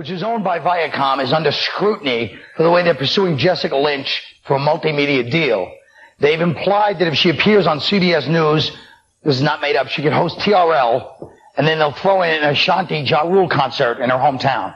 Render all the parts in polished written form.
which is owned by Viacom, is under scrutiny for the way they're pursuing Jessica Lynch for a multimedia deal. They've implied that if she appears on CBS News, this is not made up, she could host TRL, and then they'll throw in an Ashanti Ja Rule concert in her hometown.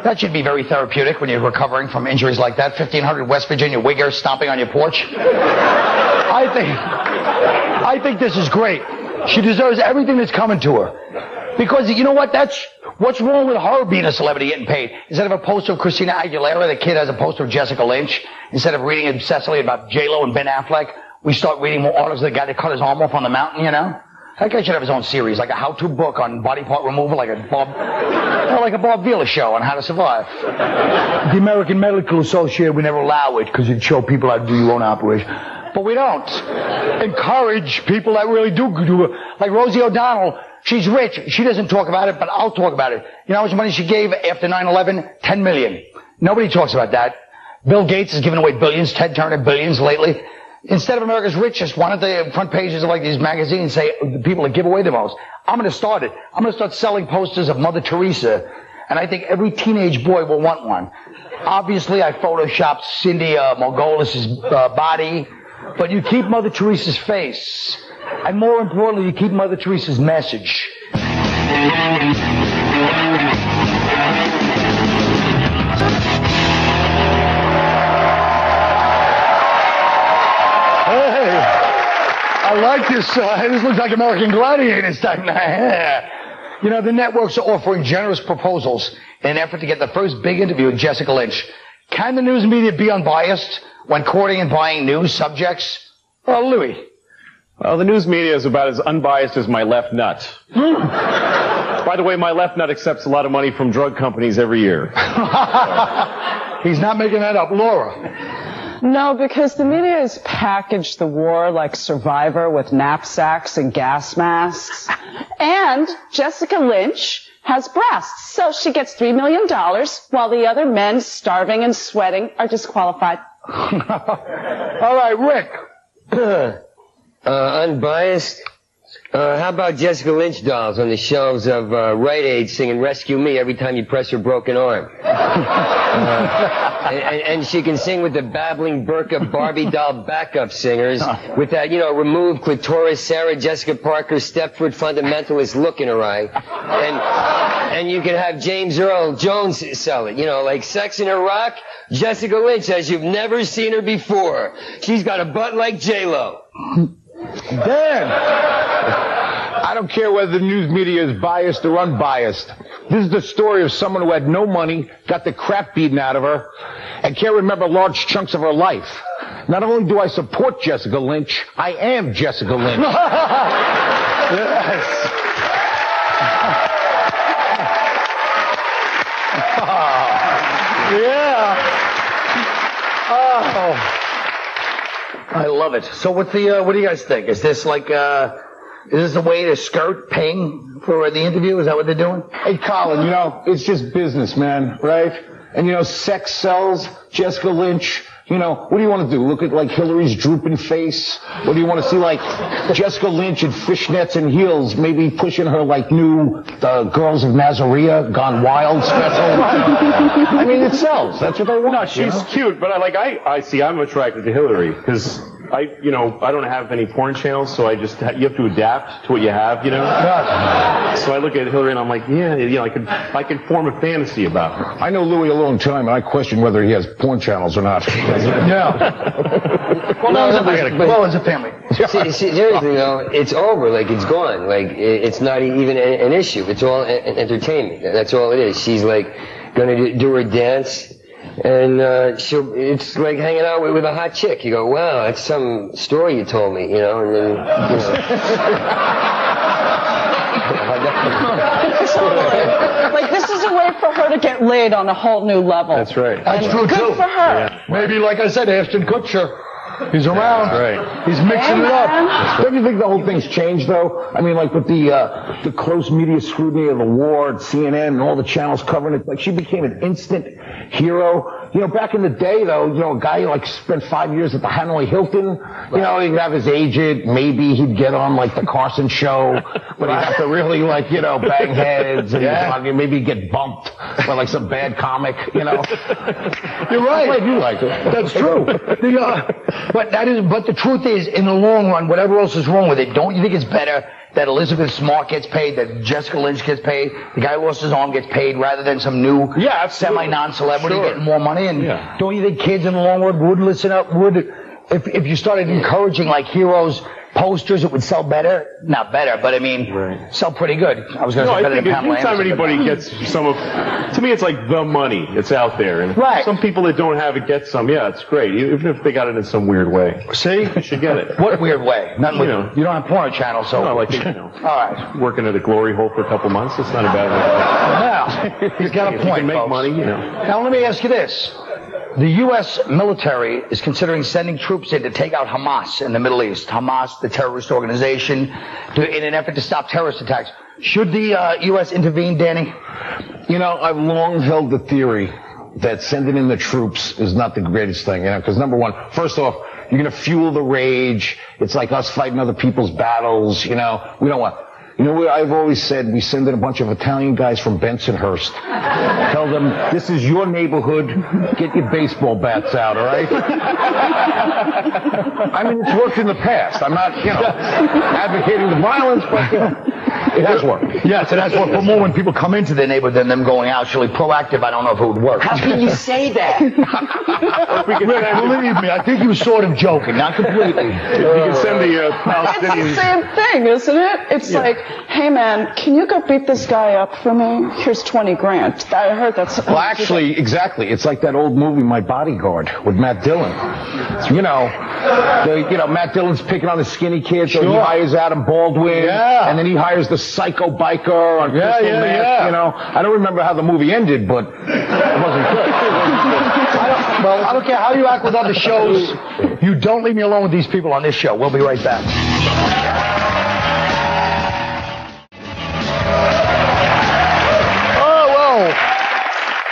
That should be very therapeutic when you're recovering from injuries like that. 1500 West Virginia Wigger stomping on your porch. I think this is great. She deserves everything that's coming to her. Because, you know what, what's wrong with her being a celebrity getting paid? Instead of a poster of Christina Aguilera, the kid has a poster of Jessica Lynch. Instead of reading obsessively about J-Lo and Ben Affleck, we start reading more articles of the guy that cut his arm off on the mountain, you know? That guy should have his own series, like a how-to book on body part removal, like a Bob Vila show on how to survive. The American Medical Association would never allow it because it'd show people how to do your own operation. But we don't encourage people that really do it. Like Rosie O'Donnell, she's rich. She doesn't talk about it, but I'll talk about it. You know how much money she gave after 9/11? $10 million. Nobody talks about that. Bill Gates has given away billions. Ted Turner, billions lately. Instead of America's Richest, why don't the front pages of like these magazines say the people that give away the most? I'm going to start it. I'm going to start selling posters of Mother Teresa, and I think every teenage boy will want one. Obviously, I photoshopped Cindy Margolis's body, but you keep Mother Teresa's face, and more importantly, you keep Mother Teresa's message. I like this. This looks like American Gladiators type. You know, the networks are offering generous proposals in an effort to get the first big interview with Jessica Lynch. Can the news media be unbiased when courting and buying news subjects? Well, Louis. Well, the news media is about as unbiased as my left nut. By the way, my left nut accepts a lot of money from drug companies every year. He's not making that up. Laura. No, because the media has packaged the war like Survivor with knapsacks and gas masks. And Jessica Lynch has breasts, so she gets $3 million while the other men starving and sweating are disqualified. All right, Rick. Unbiased? How about Jessica Lynch dolls on the shelves of Rite Aid singing Rescue Me every time you press her broken arm? And she can sing with the babbling Burqa Barbie doll backup singers with that, removed clitoris Sarah Jessica Parker Stepford fundamentalist look in her eye. And you can have James Earl Jones sell it, like Sex in Iraq, Jessica Lynch as you've never seen her before. She's got a butt like J-Lo. Dan, I don't care whether the news media is biased or unbiased. This is the story of someone who had no money, got the crap beaten out of her, and can't remember large chunks of her life. Not only do I support Jessica Lynch, I am Jessica Lynch. Yes. Yeah. Oh. I love it. So what do you guys think? Is this like, is this a way to skirt paying for the interview? Is that what they're doing? Hey, Colin, it's just business, man, right? And, sex sells. Jessica Lynch, what do you want to do? Look at, like, Hillary's drooping face? Or do you want to see, like, Jessica Lynch in fishnets and heels, maybe pushing her, like, new Girls of Nazareth Gone Wild special? I mean, it sells. That's what they want. No, she's cute, but I'm attracted to Hillary, because I don't have any porn channels, so you have to adapt to what you have, So I look at Hillary and I'm like, I could form a fantasy about her. I know Louis a long time, and I question whether he has porn channels or not. Yeah. Well, as a family. See, seriously though, it's over. Like, it's gone. Like, it's not even an issue. It's all entertainment. That's all it is. She's like gonna do her dance, and it's like hanging out with a hot chick. You go, wow, that's some story you told me, and then. Like, this is a way for her to get laid on a whole new level. That's right. That's true, good too. For her. Yeah. Maybe, like I said, Ashton Kutcher. He's around. That's right. He's mixing it up. Don't you think the whole thing's changed, though? I mean, like with the close media scrutiny of the war at CNN and all the channels covering it, like she became an instant hero. You know, back in the day, though, you know, a guy like spent 5 years at the Hanoi Hilton. You know, he'd have his agent. Maybe he'd get on like the Carson show, but he'd have to really like, you know, bang heads and maybe get bumped by like some bad comic. You know, You're right. I'm glad you like it. That's true. But the truth is, in the long run, whatever else is wrong with it, don't you think it's better that Elizabeth Smart gets paid, that Jessica Lynch gets paid, the guy who lost his arm gets paid, rather than some new semi-non-celebrity getting more money? And don't you think kids in the long run would listen up? If you started encouraging like heroes posters, it would sell better? Not better, but I mean, sell pretty good. I was going to say better than Pamela Anderson. Anytime anybody gets some of, to me, it's like the money. It's out there. And some people that don't have it get some. Yeah, it's great. Even if they got it in some weird way. See? You should get it. What weird way? Nothing. You don't have porno channel, so. No, like, you know. All right. Working at a glory hole for a couple months, it's not a bad way. He's got a point, you can make folks. money, you know. Now, let me ask you this. The U.S. military is considering sending troops in to take out Hamas in the Middle East. Hamas, the terrorist organization, in an effort to stop terrorist attacks. Should the U.S. intervene, Danny? You know, I've long held the theory that sending in the troops is not the greatest thing. You know, because number one, first off, you're going to fuel the rage. It's like us fighting other people's battles. You know, we don't want. You know what I've always said? We send in a bunch of Italian guys from Bensonhurst. Tell them, this is your neighborhood. Get your baseball bats out, all right? I mean, it's worked in the past. I'm not, you know, advocating the violence, but, you know, it has worked. Yes, it has worked. But more when people come into their neighborhood than them going out. Actually, proactive, I don't know if it would work. How can you say that? Rick, believe me, I think he was sort of joking, not completely. You can send the Palestinians. It's the same thing, isn't it? It's like, hey man, can you go beat this guy up for me? Here's 20 grand. I heard that's... Well, actually, exactly. It's like that old movie, My Bodyguard, with Matt Dillon. You know, Matt Dillon's picking on the skinny kid, so he hires Adam Baldwin, and then he hires the psycho biker on Crystal Meth, you know. I don't remember how the movie ended, but it wasn't good. I don't care how you act with other shows. You don't leave me alone with these people on this show. We'll be right back.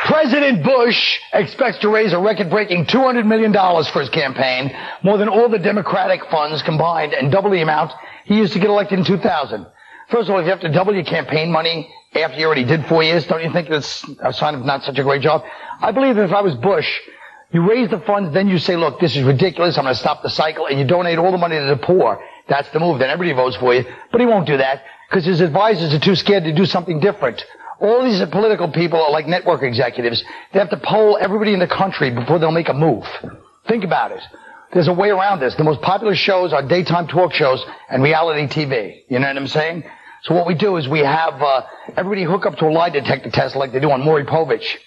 President Bush expects to raise a record-breaking $200 million for his campaign, more than all the Democratic funds combined, and double the amount he used to get elected in 2000. First of all, if you have to double your campaign money after you already did 4 years, don't you think that's a sign of not such a great job? I believe that if I was Bush, you raise the funds, then you say, look, this is ridiculous, I'm going to stop the cycle, and you donate all the money to the poor. That's the move. Then everybody votes for you. But he won't do that because his advisors are too scared to do something different. All these political people are like network executives. They have to poll everybody in the country before they'll make a move. Think about it. There's a way around this. The most popular shows are daytime talk shows and reality TV. You know what I'm saying? So what we do is we have everybody hook up to a lie detector test like they do on Maury Povich.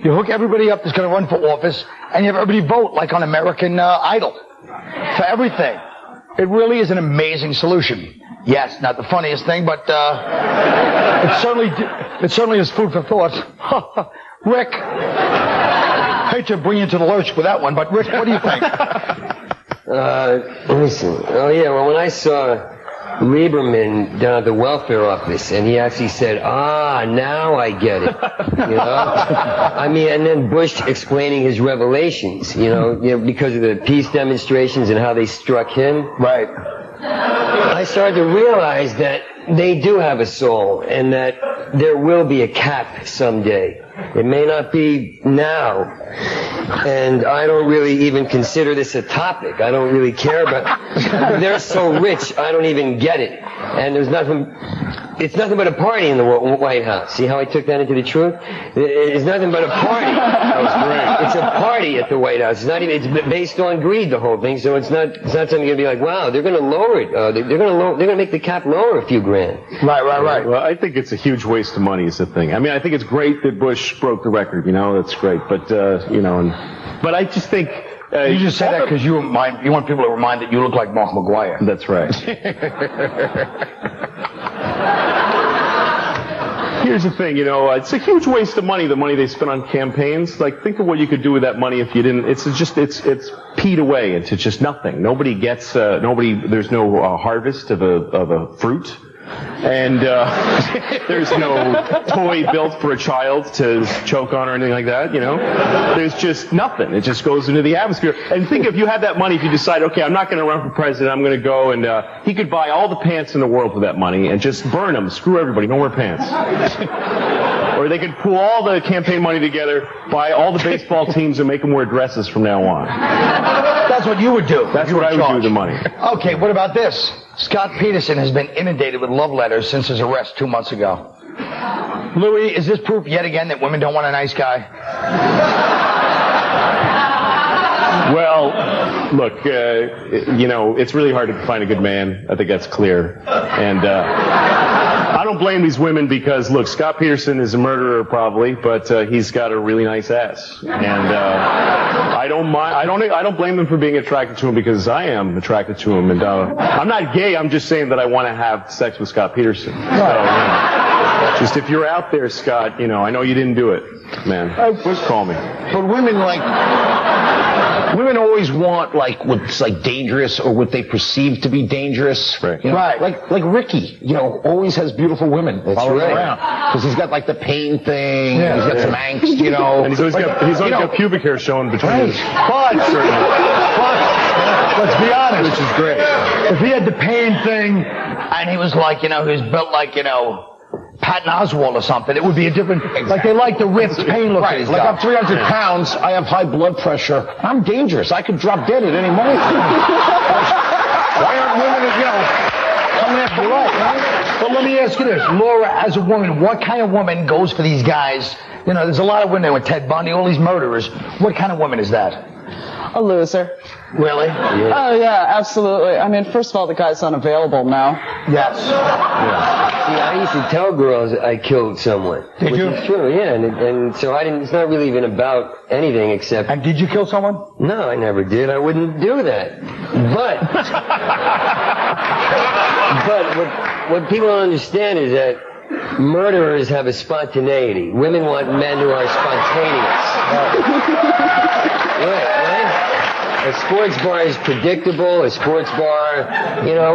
You hook everybody up that's going to run for office, and you have everybody vote like on American Idol for everything. It really is an amazing solution. Yes, not the funniest thing, but it certainly is food for thought. Rick, hate to bring you to the lurch with that one, but Rick, what do you think? Listen. Oh yeah, well when I saw Lieberman down at the welfare office, and he actually said, now I get it. You know? I mean, and then Bush explaining his revelations, you know, because of the peace demonstrations and how they struck him. Right. I started to realize that they do have a soul, and that there will be a cap someday. It may not be now. And I don't really even consider this a topic. I don't really care about it. They're so rich, I don't even get it. And it's nothing but a party in the White House. See how I took that into the truth? It's nothing but a party. That was great. It's a party at the White House. It's not even, it's based on greed, the whole thing. So it's not something you're gonna be like, wow, they're gonna lower it. They're gonna make the cap lower a few grand. Right. Well, I think it's a huge waste of money is the thing. I mean, I think it's great that Bush broke the record, you know, that's great. But, but I just think, you just say that because you want people to remind that you look like Mark McGuire. That's right. Here's the thing, it's a huge waste of money, the money they spend on campaigns. Like, think of what you could do with that money if you didn't. It's peed away into just nothing. Nobody gets, there's no harvest of a fruit. And there's no toy built for a child to choke on or anything like that, There's just nothing. It just goes into the atmosphere. And think if you had that money, if you decide, okay, I'm not going to run for president, I'm going to go and he could buy all the pants in the world for that money and just burn them, screw everybody, no more pants. Or they could pool all the campaign money together, buy all the baseball teams and make them wear dresses from now on. That's what you would do. That's what I would do with the money. Okay, what about this? Scott Peterson has been inundated with love letters since his arrest 2 months ago. Louis, is this proof yet again that women don't want a nice guy? Well, look, it's really hard to find a good man. I think that's clear. And I don't blame these women because, look, Scott Peterson is a murderer probably, but he's got a really nice ass. And I don't mind. I don't blame them for being attracted to him because I am attracted to him. And I'm not gay. I'm just saying that I want to have sex with Scott Peterson. So, just if you're out there, Scott, I know you didn't do it, man. Just call me. But women always want what's dangerous or what they perceive to be dangerous. Right. Right. Like Ricky, always has beautiful women following around because he's got the pain thing. Yeah, he's got some angst, And he's always got pubic hair showing between his. But let's be honest. Which is great. If he had the pain thing and he was he was built Patton Oswalt or something, it would be a different, they like the ripped pain look. Right, I'm 300 pounds, I have high blood pressure, I'm dangerous, I could drop dead at any moment. Why aren't women, coming after me? Right? But let me ask you this, Laura, as a woman, what kind of woman goes for these guys? There's a lot of women with Ted Bundy, all these murderers. What kind of woman is that? A loser. Really? Yeah. Oh, yeah, absolutely. I mean, first of all, the guy's unavailable now. Yes. Yeah. See, I used to tell girls I killed someone. Did you? Which is true, yeah. And so it's not really even about anything except... And did you kill someone? No, I never did. I wouldn't do that. But... but what people don't understand is that murderers have a spontaneity. Women want men who are spontaneous. Right. A sports bar is predictable. A sports bar,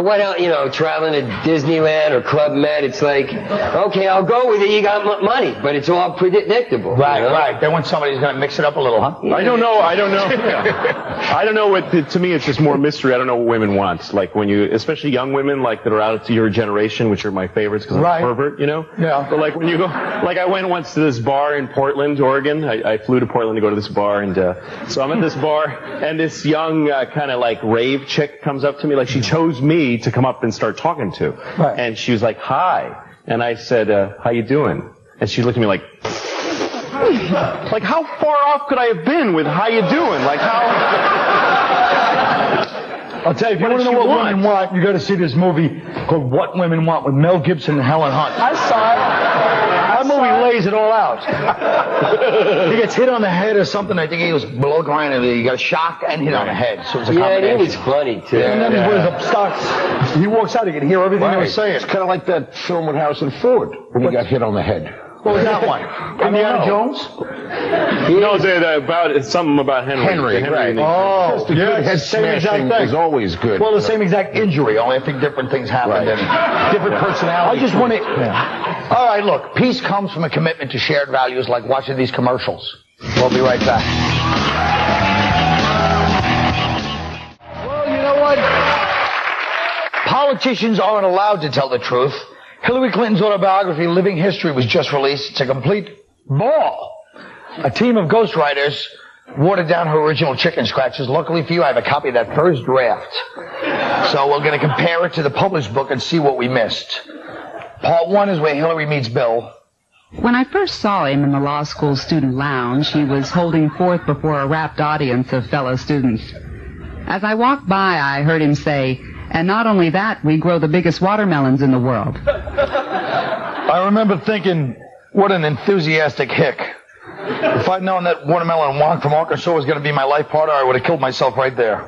what else? Traveling to Disneyland or Club Med, it's like, okay, I'll go with it. You got money, but it's all predictable. Right. They want somebody who's going to mix it up a little, huh? I don't know. I don't know what. To me, it's just more mystery. I don't know what women want. Like when especially young women, that are out to your generation, which are my favorites because I'm a pervert, Yeah. But when you go, I went once to this bar in Portland, Oregon. I flew to Portland to go to this bar, and so I'm at this bar, and this young kind of rave chick comes up to me, she chose me to come up and start talking to. Right. And she was like, hi. And I said, how you doing? And she looked at me like how far off could I have been with how you doing? I'll tell you, if you want to know what women want, you got to see this movie called What Women Want with Mel Gibson and Helen Hunt. I saw it. That movie lays it all out. He gets hit on the head or something. I think he was below ground and he got shocked and hit on the head. So it was a combination. Yeah, it was funny too. And then he was up stuck. He walks out, he can hear everything they were saying. It's kind of like that film with Harrison Ford when he got hit on the head. What was that one? Indiana Jones? No, it's something about Henry. Right. Oh, yeah, head smashing is always good. Well, the same exact injury, only I think different things happened and different personalities. I just want to... Yeah. All right, look, peace comes from a commitment to shared values like watching these commercials. We'll be right back. Well, you know what? Politicians aren't allowed to tell the truth. Hillary Clinton's autobiography, Living History, was just released. It's a complete ball. A team of ghostwriters watered down her original chicken scratches. Luckily for you, I have a copy of that first draft. So we're going to compare it to the published book and see what we missed. Part 1 is where Hillary meets Bill. When I first saw him in the law school student lounge, he was holding forth before a rapt audience of fellow students. As I walked by, I heard him say, "And not only that, we grow the biggest watermelons in the world." I remember thinking, what an enthusiastic hick. If I'd known that watermelon wonk from Arkansas was going to be my life partner, I would have killed myself right there.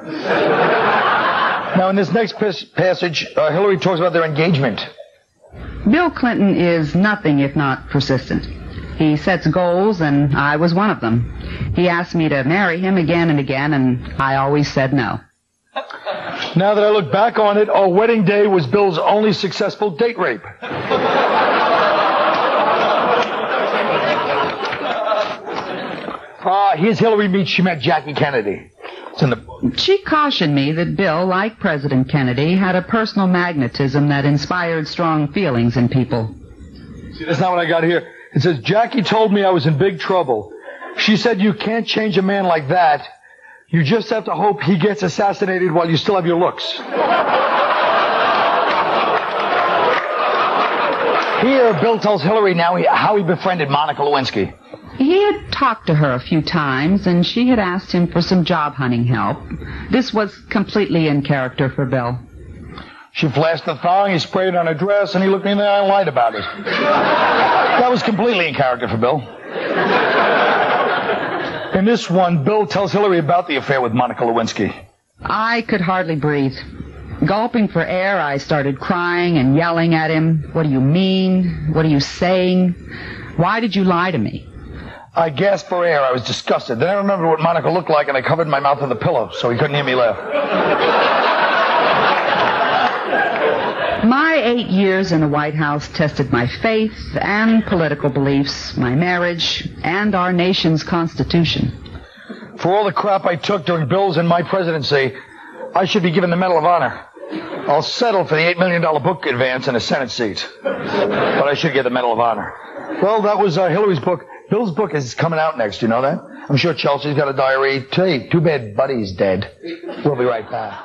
Now, in this next passage, Hillary talks about their engagement. Bill Clinton is nothing if not persistent. He sets goals, and I was one of them. He asked me to marry him again and again, and I always said no. Now that I look back on it, our wedding day was Bill's only successful date rape. Here's Hillary meets she met Jackie Kennedy. It's in the book. She cautioned me that Bill, like President Kennedy, had a personal magnetism that inspired strong feelings in people. See, that's not what I got here. It says, Jackie told me I was in big trouble. She said you can't change a man like that. You just have to hope he gets assassinated while you still have your looks. Here, Bill tells Hillary now how he befriended Monica Lewinsky. He had talked to her a few times, and she had asked him for some job hunting help. This was completely in character for Bill. She flashed the thong, he sprayed it on her dress, and he looked me in the eye and lied about it. That was completely in character for Bill. In this one, Bill tells Hillary about the affair with Monica Lewinsky. I could hardly breathe. Gulping for air, I started crying and yelling at him. What do you mean? What are you saying? Why did you lie to me? I gasped for air. I was disgusted. Then I remembered what Monica looked like, and I covered my mouth with a pillow so he couldn't hear me laugh. My 8 years in the White House tested my faith and political beliefs, my marriage, and our nation's Constitution. For all the crap I took during Bill's and my presidency, I should be given the Medal of Honor. I'll settle for the $8 million book advance and a Senate seat. But I should get the Medal of Honor. Well, that was Hillary's book. Bill's book is coming out next, you know that? I'm sure Chelsea's got a diary. Too bad Buddy's dead. We'll be right back.